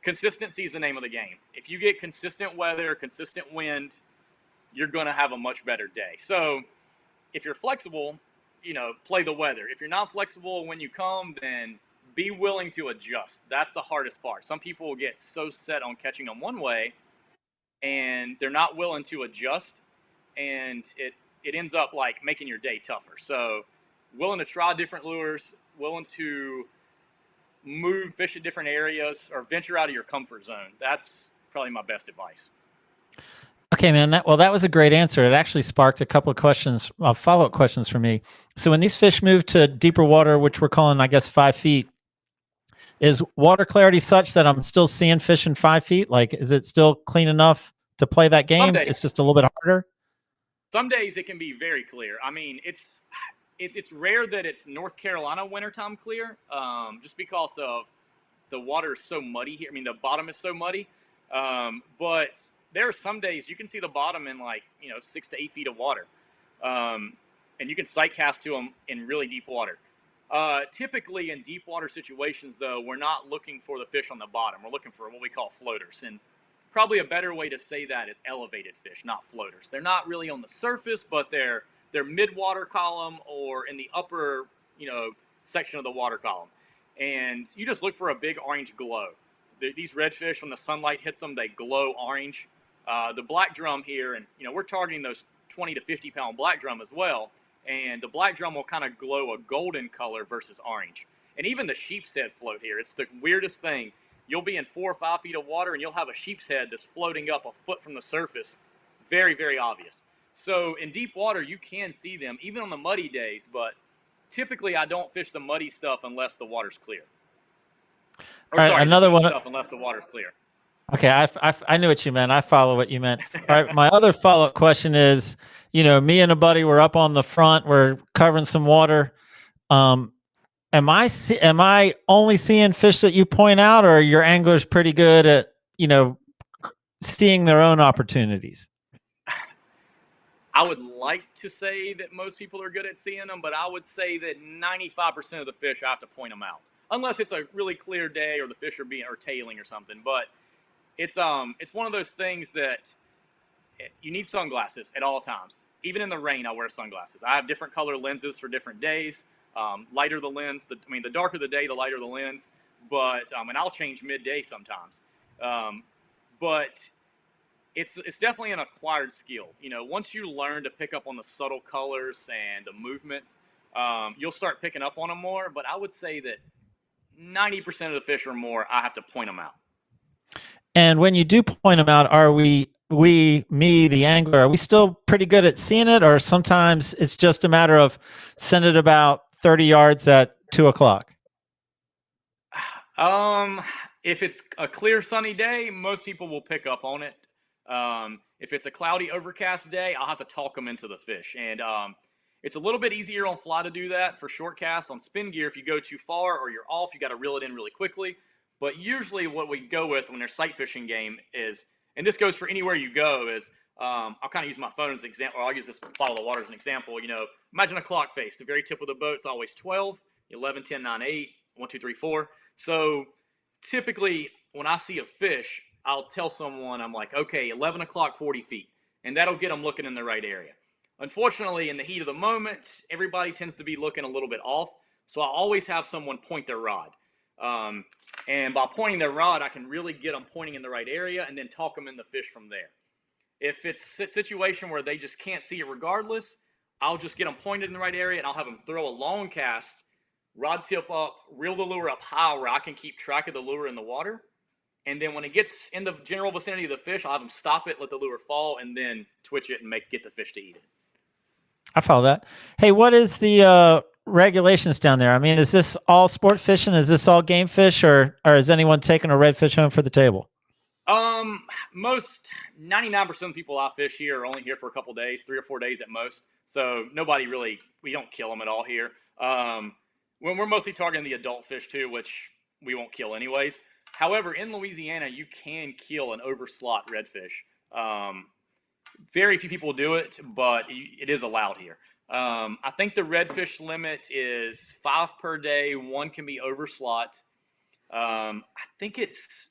Speaker 5: consistency is the name of the game. If you get consistent weather, consistent wind, you're going to have a much better day. So if you're flexible, play the weather. If you're not flexible when you come, then be willing to adjust. That's the hardest part. Some people will get so set on catching them one way and they're not willing to adjust, and it ends up like making your day tougher. So willing to try different lures, willing to move, fish at different areas, or venture out of your comfort zone. That's probably my best advice.
Speaker 1: Okay, man. That was a great answer. It actually sparked a couple of questions, follow-up questions for me. So when these fish move to deeper water, which we're calling, I guess, 5 feet, is water clarity such that I'm still seeing fish in 5 feet? Like, is it still clean enough to play that game? It's just a little bit harder.
Speaker 5: Some days it can be very clear. I mean, it's rare that it's North Carolina wintertime clear, just because of the water is so muddy here. I mean, the bottom is so muddy. But there are some days you can see the bottom in 6 to 8 feet of water. And and you can sight cast to them in really deep water. Typically in deep water situations, though, we're not looking for the fish on the bottom. We're looking for what we call floaters. And probably a better way to say that is elevated fish, not floaters. They're not really on the surface, but they're mid-water column or in the upper, section of the water column. And you just look for a big orange glow. These redfish, when the sunlight hits them, they glow orange. The black drum here, and we're targeting those 20 to 50 pound black drum as well. And the black drum will kind of glow a golden color versus orange. And even the sheep's head float here, it's the weirdest thing. You'll be in 4 or 5 feet of water and you'll have a sheep's head that's floating up a foot from the surface. Very, very obvious. So in deep water, you can see them, even on the muddy days, but typically I don't fish the muddy stuff unless the water's clear. Or,
Speaker 1: all right,
Speaker 5: sorry,
Speaker 1: another one.
Speaker 5: Stuff unless the water's clear.
Speaker 1: Okay, I knew what you meant. I follow what you meant. All right, my other follow-up question is, me and a buddy were up on the front, we're covering some water. Am I only seeing fish that you point out, or are your anglers pretty good at, seeing their own opportunities?
Speaker 5: I would like to say that most people are good at seeing them, but I would say that 95% of the fish I have to point them out, unless it's a really clear day or the fish are tailing or something. But it's one of those things that you need sunglasses at all times. Even in the rain, I wear sunglasses. I have different color lenses for different days. Lighter the lens, the darker the day, the lighter the lens. But and I'll change midday sometimes. But it's definitely an acquired skill. Once you learn to pick up on the subtle colors and the movements, you'll start picking up on them more. But I would say that 90% of the fish or more, I have to point them out.
Speaker 1: And when you do point them out, are me, the angler, are we still pretty good at seeing it? Or sometimes it's just a matter of send it about 30 yards at 2:00?
Speaker 5: If it's a clear sunny day, most people will pick up on it. If it's a cloudy, overcast day, I'll have to talk them into the fish. And it's a little bit easier on fly to do that. For short casts on spin gear, if you go too far or you're off, you got to reel it in really quickly. But usually what we go with when there's sight fishing game is, and this goes for anywhere you go, is I'll kind of use my phone as an example, or I'll use this bottle of water as an example. Imagine a clock face. The very tip of the boat's always 12, 11, 10, 9, 8, 1, 2, 3, 4. So typically when I see a fish, I'll tell someone, I'm like, okay, 11 o'clock, 40 feet. And that'll get them looking in the right area. Unfortunately, in the heat of the moment, everybody tends to be looking a little bit off. So I always have someone point their rod. And by pointing their rod, I can really get them pointing in the right area and then talk them in the fish from there. If it's a situation where they just can't see it regardless, I'll just get them pointed in the right area and I'll have them throw a long cast, rod tip up, reel the lure up high where I can keep track of the lure in the water. And then when it gets in the general vicinity of the fish, I'll have them stop it, let the lure fall, and then twitch it and get the fish to eat it.
Speaker 1: I follow that. Hey, what is the regulations down there? Is this all sport fishing? Is this all game fish, or is anyone taking a redfish home for the table?
Speaker 5: Most 99% of the people I fish here are only here for a couple days, 3 or 4 days at most. So nobody really, we don't kill them at all here. When we're mostly targeting the adult fish too, which we won't kill anyways. However, in Louisiana, you can kill an overslot redfish. Very few people do it, but it is allowed here. I think the redfish limit is 5 per day. 1 can be overslot. I think it's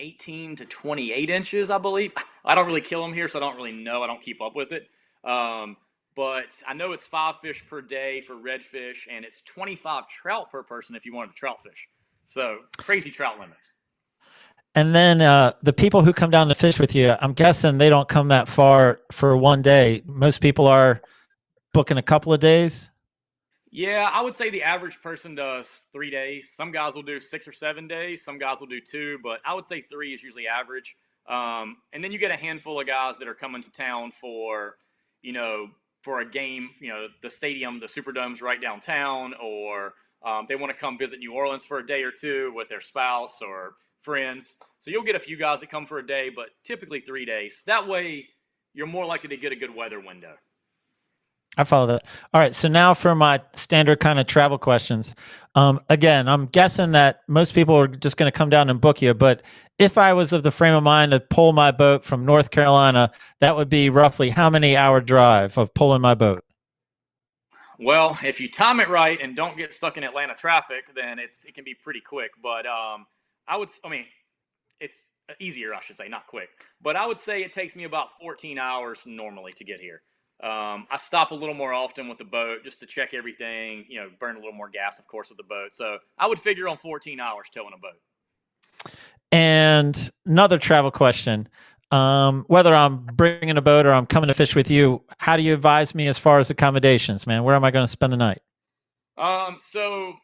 Speaker 5: 18 to 28 inches, I believe. I don't really kill them here, so I don't really know. I don't keep up with it. But I know it's 5 fish per day for redfish, and it's 25 trout per person if you wanted to trout fish. So crazy trout limits.
Speaker 1: And then the people who come down to fish with you, I'm guessing they don't come that far for one day. Most people are booking a couple of days.
Speaker 5: Yeah, I would say the average person does 3 days. Some guys will do 6 or 7 days. Some guys will do 2, but I would say 3 is usually average. And then you get a handful of guys that are coming to town for a game, the stadium, the Superdome's right downtown, or they want to come visit New Orleans for a day or 2 with their spouse or friends. So you'll get a few guys that come for a day, but typically 3 days. That way you're more likely to get a good weather window.
Speaker 1: I follow that. All right. So now for my standard kind of travel questions. Again, I'm guessing that most people are just going to come down and book you. But if I was of the frame of mind to pull my boat from North Carolina, that would be roughly how many hour drive of pulling my boat?
Speaker 5: Well, if you time it right and don't get stuck in Atlanta traffic, then it can be pretty quick. But I mean, it's easier, I should say, not quick. But I would say it takes me about 14 hours normally to get here. I stop a little more often with the boat just to check everything, burn a little more gas, of course, with the boat. So I would figure on 14 hours towing a boat.
Speaker 1: And another travel question. Whether I'm bringing a boat or I'm coming to fish with you, how do you advise me as far as accommodations, man? Where am I going to spend the night?
Speaker 5: So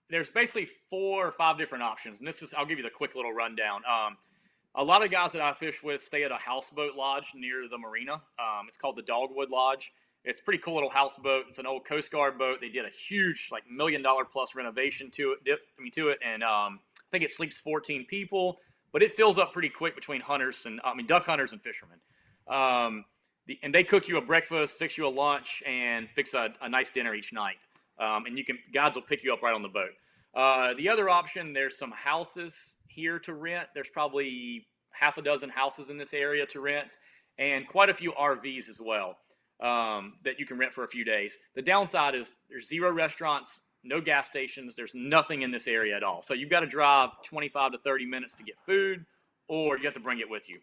Speaker 5: there's basically 4 or 5 different options, and I'll give you the quick little rundown. A lot of guys that I fish with stay at a houseboat lodge near the marina. It's called the Dogwood Lodge. It's a pretty cool little houseboat. It's an old Coast Guard boat. They did a huge, $1 million plus renovation to it, and I think it sleeps 14 people, but it fills up pretty quick between duck hunters and fishermen. And they cook you a breakfast, fix you a lunch, and fix a nice dinner each night. And guides will pick you up right on the boat. The other option, there's some houses here to rent. There's probably half a dozen houses in this area to rent, and quite a few RVs as well that you can rent for a few days. The downside is there's 0 restaurants, no gas stations. There's nothing in this area at all. So you've got to drive 25 to 30 minutes to get food, or you have to bring it with you.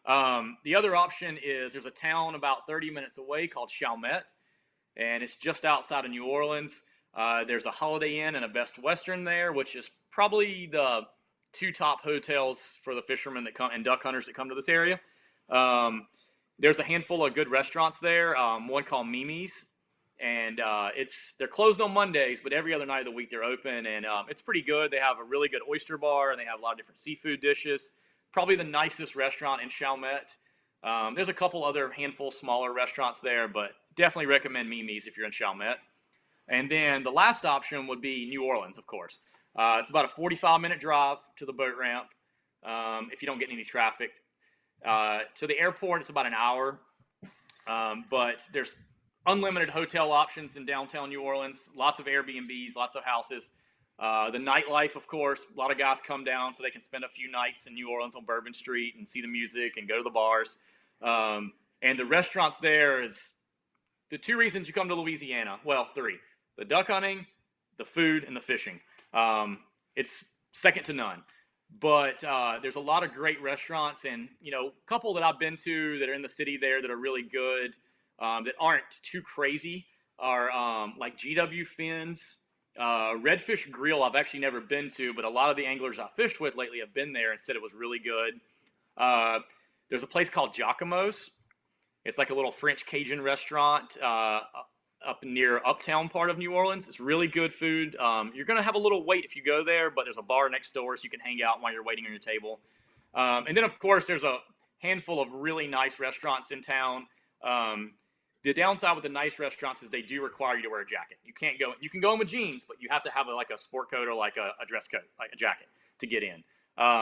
Speaker 5: The other option is there's a town about 30 minutes away called Chalmette, and it's just outside of New Orleans. There's a Holiday Inn and a Best Western there, which is probably the 2 top hotels for the fishermen that come and duck hunters that come to this area. There's a handful of good restaurants there. One called Mimi's, and they're closed on Mondays, but every other night of the week they're open, and it's pretty good. They have a really good oyster bar, and they have a lot of different seafood dishes. Probably the nicest restaurant in Chalmette. There's a couple other handful smaller restaurants there, but definitely recommend Mimi's if you're in Chalmette. And then the last option would be New Orleans, of course. It's about a 45-minute drive to the boat ramp if you don't get any traffic. To the airport, it's about an hour. But there's unlimited hotel options in downtown New Orleans, lots of Airbnbs, lots of houses. The nightlife, of course, a lot of guys come down so they can spend a few nights in New Orleans on Bourbon Street and see the music and go to the bars. And the restaurants there is the 2 reasons you come to Louisiana. Well, 3. The duck hunting, the food, and the fishing. It's second to none. But there's a lot of great restaurants, and a couple that I've been to that are in the city there that are really good, that aren't too crazy, are like GW Fins. Redfish Grill I've actually never been to, but a lot of the anglers I fished with lately have been there and said it was really good. There's a place called Giacomo's. It's like a little French Cajun restaurant up near uptown part of New Orleans. It's really good food. You're going to have a little wait if you go there, but there's a bar next door so you can hang out while you're waiting on your table. And then, of course, there's a handful of really nice restaurants in town. The downside with the nice restaurants is they do require you to wear a jacket. You can go in with jeans, but you have to have a sport coat or like a dress coat, like a jacket to get in.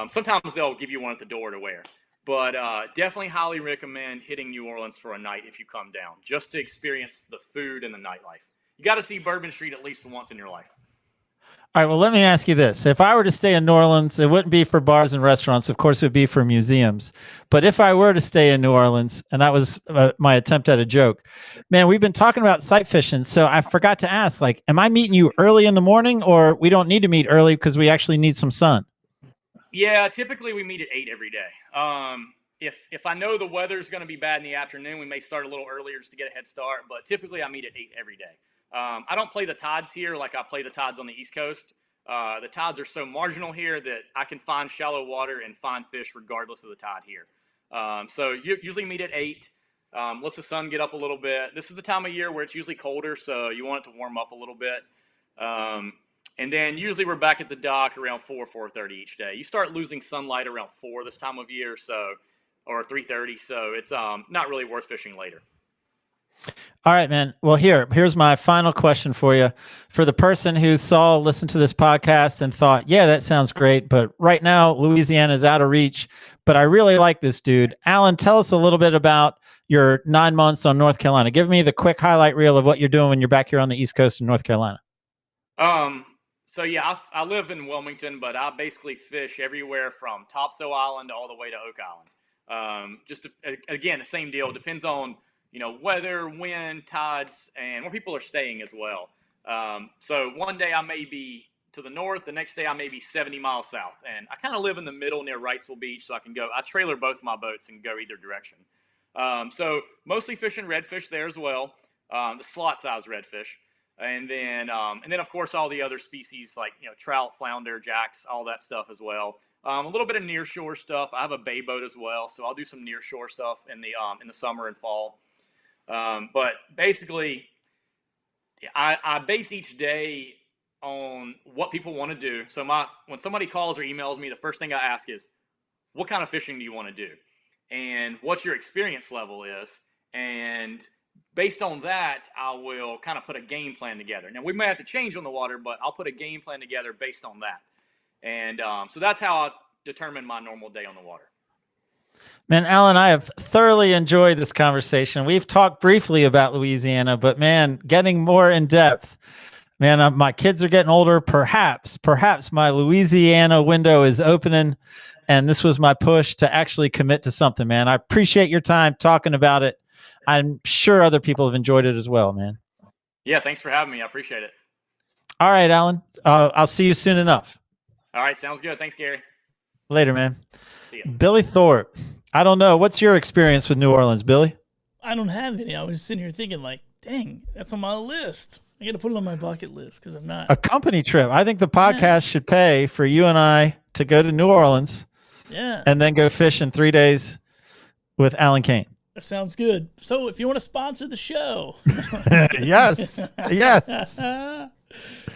Speaker 5: Sometimes they'll give you one at the door to wear. But definitely highly recommend hitting New Orleans for a night if you come down, just to experience the food and the nightlife. You got to see Bourbon Street at least once in your life.
Speaker 1: All right, well, let me ask you this. If I were to stay in New Orleans, it wouldn't be for bars and restaurants. Of course, it would be for museums. But if I were to stay in New Orleans, and that was my attempt at a joke, man, we've been talking about sight fishing. So I forgot to ask, am I meeting you early in the morning, or we don't need to meet early because we actually need some sun?
Speaker 5: Yeah, typically we meet at 8 every day. If I know the weather's going to be bad in the afternoon, we may start a little earlier just to get a head start. But typically I meet at 8 every day. I don't play the tides here like I play the tides on the East Coast. The tides are so marginal here that I can find shallow water and find fish regardless of the tide here. So you usually meet at 8. Lets the sun get up a little bit. This is the time of year where it's usually colder, so you want it to warm up a little bit. And then usually we're back at the dock around 4:30 each day. You start losing sunlight around 4 this time of year, or 3:30, so it's not really worth fishing later.
Speaker 1: All right, man. Well, here's my final question for you. For the person who listened to this podcast and thought, yeah, that sounds great, but right now Louisiana is out of reach, but I really like this dude. Alan, tell us a little bit about your 9 months on North Carolina. Give me the quick highlight reel of what you're doing when you're back here on the East Coast in North Carolina.
Speaker 5: So yeah, I live in Wilmington, but I basically fish everywhere from Topsail Island all the way to Oak Island. Again, the same deal. Depends on weather, wind, tides, and where people are staying as well. So one day I may be to the north, the next day I may be 70 miles south. And I kind of live in the middle near Wrightsville Beach, so I trailer both my boats and go either direction. So mostly fishing redfish there as well, the slot size redfish. And then of course all the other species like trout, flounder, jacks, all that stuff as well. A little bit of nearshore stuff. I have a bay boat as well, so I'll do some nearshore stuff in the summer and fall. But basically, I base each day on what people want to do. So when somebody calls or emails me, the first thing I ask is, what kind of fishing do you want to do? And what your experience level is. And based on that, I will kind of put a game plan together. Now, we may have to change on the water, but I'll put a game plan together based on that. And so that's how I determine my normal day on the water.
Speaker 1: Man, Alan, I have thoroughly enjoyed this conversation. We've talked briefly about Louisiana, but man, getting more in depth. Man, my kids are getting older. Perhaps my Louisiana window is opening, and this was my push to actually commit to something, man. I appreciate your time talking about it. I'm sure other people have enjoyed it as well, man.
Speaker 5: Yeah, thanks for having me. I appreciate it.
Speaker 1: All right, Alan. I'll see you soon enough.
Speaker 5: All right, sounds good. Thanks, Gary.
Speaker 1: Later, man.
Speaker 5: See ya.
Speaker 1: Billy Thorpe. I don't know. What's your experience with New Orleans, Billy?
Speaker 2: I don't have any. I was sitting here thinking like, dang, that's on my list. I got to put it on my bucket list because I'm not.
Speaker 1: A company trip. I think the podcast should pay for you and I to go to New Orleans.
Speaker 2: Yeah.
Speaker 1: And then go fish in 3 days with Alan Cain.
Speaker 2: That sounds good. So if you want to sponsor the show.
Speaker 1: Yes.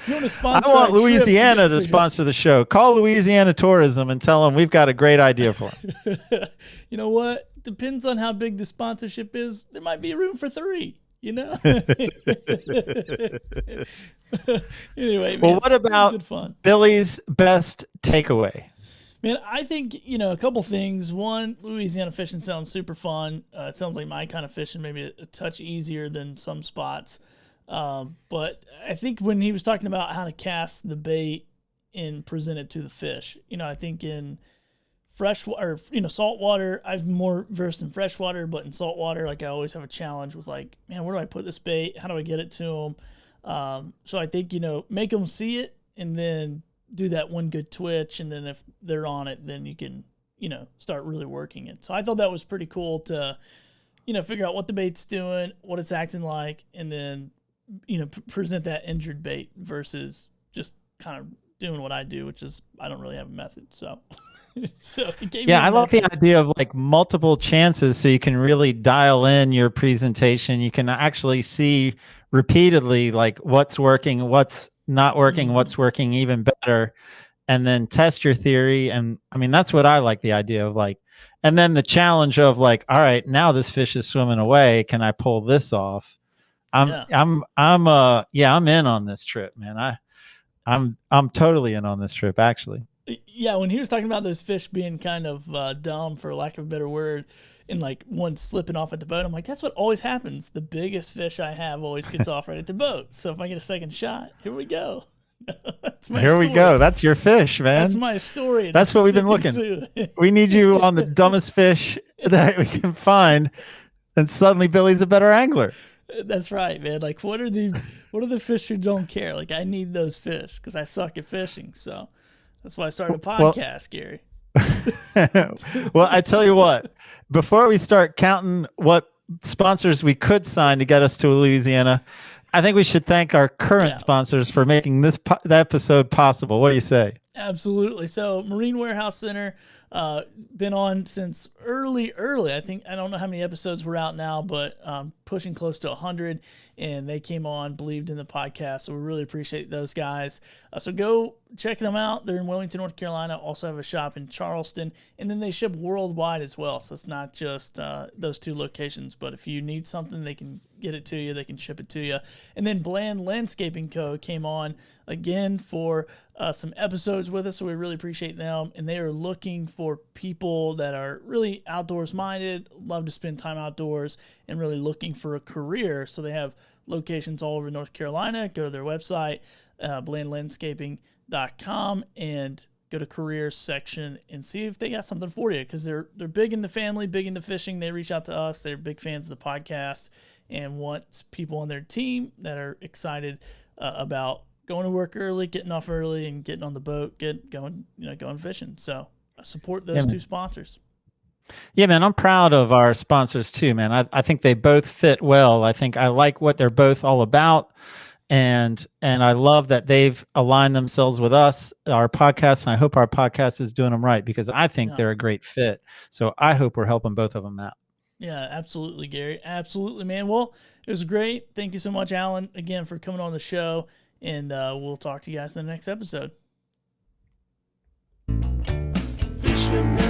Speaker 2: You want to sponsor
Speaker 1: I want Louisiana to
Speaker 2: sponsor
Speaker 1: sponsor the show. Call Louisiana Tourism and tell them we've got a great idea for them.
Speaker 2: You know what? Depends on how big the sponsorship is. There might be room for 3, Anyway, man,
Speaker 1: well, what about
Speaker 2: good fun.
Speaker 1: Billy's best takeaway?
Speaker 2: Man, I think, a couple things. One, Louisiana fishing sounds super fun. It sounds like my kind of fishing, maybe a touch easier than some spots. But I think when he was talking about how to cast the bait and present it to the fish, I think in freshwater, saltwater, I'm more versed in freshwater, but in saltwater, like I always have a challenge with like, man, where do I put this bait? How do I get it to them? So I think, make them see it and then do that one good twitch. And then if they're on it, then you can, start really working it. So I thought that was pretty cool to, figure out what the bait's doing, what it's acting like, and then, present that injured bait versus just kind of doing what I do, which is I don't really have a method. So,
Speaker 1: I love the idea of like multiple chances so you can really dial in your presentation. You can actually see repeatedly like what's working, what's not working, what's working even better, and then test your theory. And I mean, that's what I like the idea of like, and then the challenge of like, all right, now this fish is swimming away. Can I pull this off? I'm in on this trip, man. I'm totally in on this trip, actually.
Speaker 2: Yeah, when he was talking about those fish being kind of dumb, for lack of a better word, and like one slipping off at the boat, I'm like, that's what always happens. The biggest fish I have always gets off right at the boat. So if I get a second shot, here we go.
Speaker 1: Here we go. That's your fish, man.
Speaker 2: That's my story.
Speaker 1: That's what we've been looking. We need you on the dumbest fish that we can find, and suddenly Billy's a better angler.
Speaker 2: That's right, man. Like, what are the fish who don't care? Like, I need those fish because I suck at fishing. So that's why I started a podcast, Gary.
Speaker 1: Well, I tell you what, before we start counting what sponsors we could sign to get us to Louisiana, I think we should thank our current sponsors for making this episode possible. What do you say?
Speaker 2: Absolutely. So Marine Warehouse Center, been on since early. I don't know how many episodes we're out now, but pushing close to 100. And they came on, believed in the podcast. So we really appreciate those guys. So go check them out. They're in Wilmington, North Carolina. Also have a shop in Charleston. And then they ship worldwide as well. So it's not just those 2 locations. But if you need something, they can get it to you. They can ship it to you. And then Bland Landscaping Co. came on again for some episodes with us. So we really appreciate them. And they are looking for people that are really outdoors minded, love to spend time outdoors, and really looking for a career. So they have locations all over North Carolina. Go to their website, blandlandscaping.com, and go to careers section and see if they got something for you, because they're big into family, big into fishing. They reach out to us. They're big fans of the podcast and want people on their team that are excited about going to work early, getting off early, and getting on the boat, going fishing. So I support those two sponsors.
Speaker 1: Yeah, man, I'm proud of our sponsors too, man. I think they both fit well. I think I like what they're both all about. And I love that they've aligned themselves with us, our podcast, and I hope our podcast is doing them right, because I think they're a great fit. So I hope we're helping both of them out.
Speaker 2: Yeah, absolutely, Gary. Absolutely, man. Well, it was great. Thank you so much, Alan, again, for coming on the show, and we'll talk to you guys in the next episode.
Speaker 6: Fisherman.